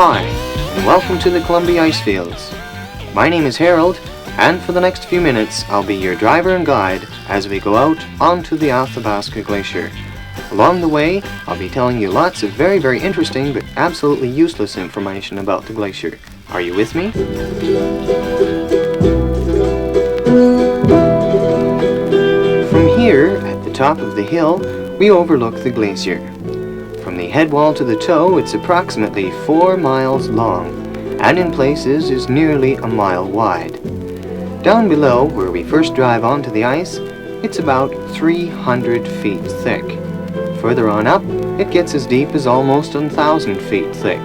Hi, and welcome to the Columbia Ice Fields. My name is Harold, and for the next few minutes I'll be your driver and guide as we go out onto the Athabasca Glacier. Along the way, I'll be telling you lots of very interesting but absolutely useless information about the glacier. Are you with me? From here, at the top of the hill, we overlook the glacier. From the head wall to the toe, it's approximately 4 miles long, and in places is nearly a mile wide. Down below, where we first drive onto the ice, it's about 300 feet thick. Further on up, it gets as deep as almost 1,000 feet thick.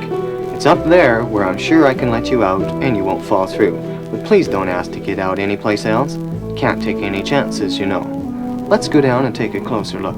It's up there where I'm sure I can let you out and you won't fall through. But please don't ask to get out anyplace else. Can't take any chances, you know. Let's go down and take a closer look.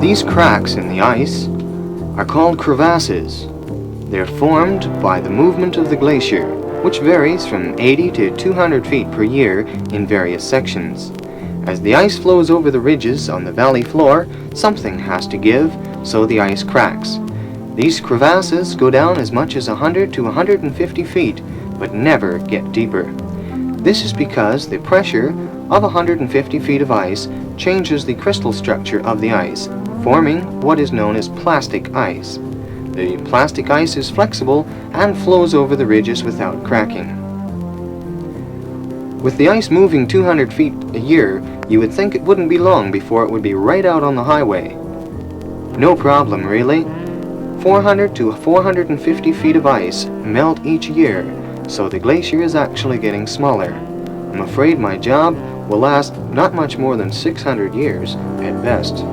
These cracks in the ice are called crevasses. They're formed by the movement of the glacier, which varies from 80 to 200 feet per year in various sections. As the ice flows over the ridges on the valley floor, something has to give, so the ice cracks. These crevasses go down as much as 100 to 150 feet, but never get deeper. This is because the pressure of 150 feet of ice changes the crystal structure of the ice, forming what is known as plastic ice. The plastic ice is flexible and flows over the ridges without cracking. With the ice moving 200 feet a year, you would think it wouldn't be long before it would be right out on the highway. No problem, really. 400 to 450 feet of ice melt each year, so the glacier is actually getting smaller. I'm afraid my job will last not much more than 600 years at best.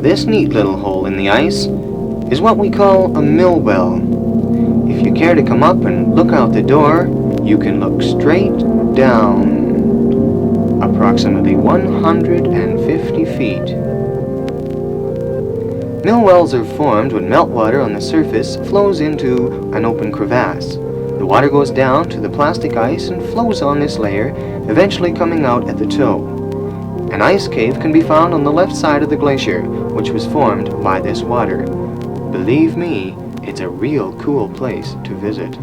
This neat little hole in the ice is what we call a mill well. If you care to come up and look out the door, you can look straight down, approximately 150 feet. Mill wells are formed when meltwater on the surface flows into an open crevasse. The water goes down to the plastic ice and flows on this layer, eventually coming out at the toe. An ice cave can be found on the left side of the glacier, which was formed by this water. Believe me, it's a real cool place to visit.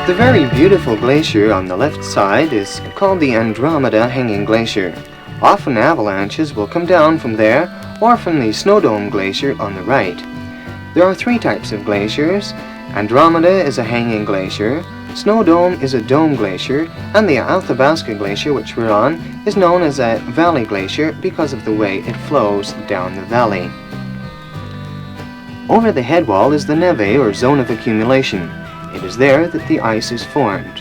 The very beautiful glacier on the left side is called the Andromeda Hanging Glacier. Often avalanches will come down from there or from the Snow Dome Glacier on the right. There are 3 types of glaciers. Andromeda is a hanging glacier, Snow Dome is a dome glacier, and the Athabasca Glacier, which we're on, is known as a valley glacier because of the way it flows down the valley. Over the head wall is the neve, or zone of accumulation. It is there that the ice is formed.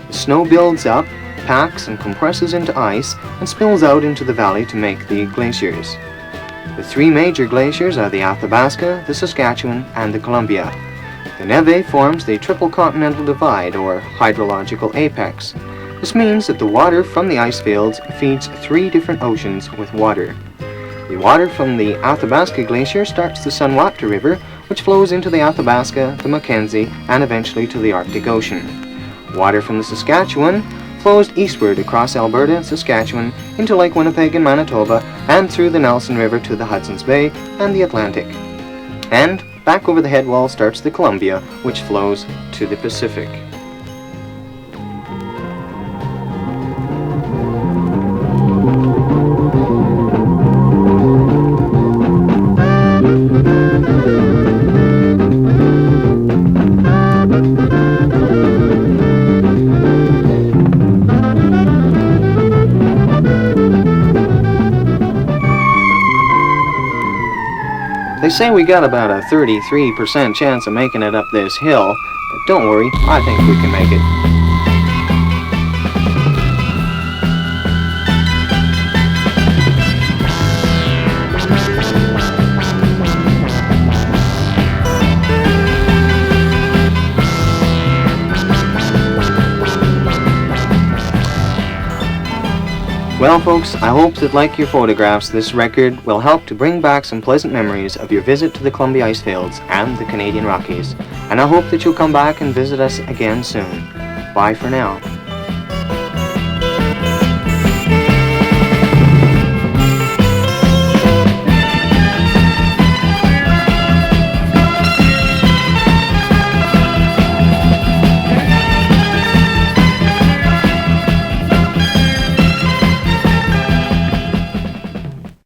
The snow builds up, packs and compresses into ice, and spills out into the valley to make the glaciers. The 3 major glaciers are the Athabasca, the Saskatchewan, and the Columbia. The neve forms the Triple Continental Divide, or hydrological apex. This means that the water from the ice fields feeds 3 different oceans with water. The water from the Athabasca Glacier starts the Sunwapta River, which flows into the Athabasca, the Mackenzie, and eventually to the Arctic Ocean. Water from the Saskatchewan flows eastward across Alberta and Saskatchewan into Lake Winnipeg in Manitoba and through the Nelson River to the Hudson's Bay and the Atlantic. And back over the headwall starts the Columbia, which flows to the Pacific. They say we got about a 33% chance of making it up this hill, but don't worry, I think we can make it. Well folks, I hope that like your photographs, this record will help to bring back some pleasant memories of your visit to the Columbia Icefields and the Canadian Rockies. And I hope that you'll come back and visit us again soon. Bye for now.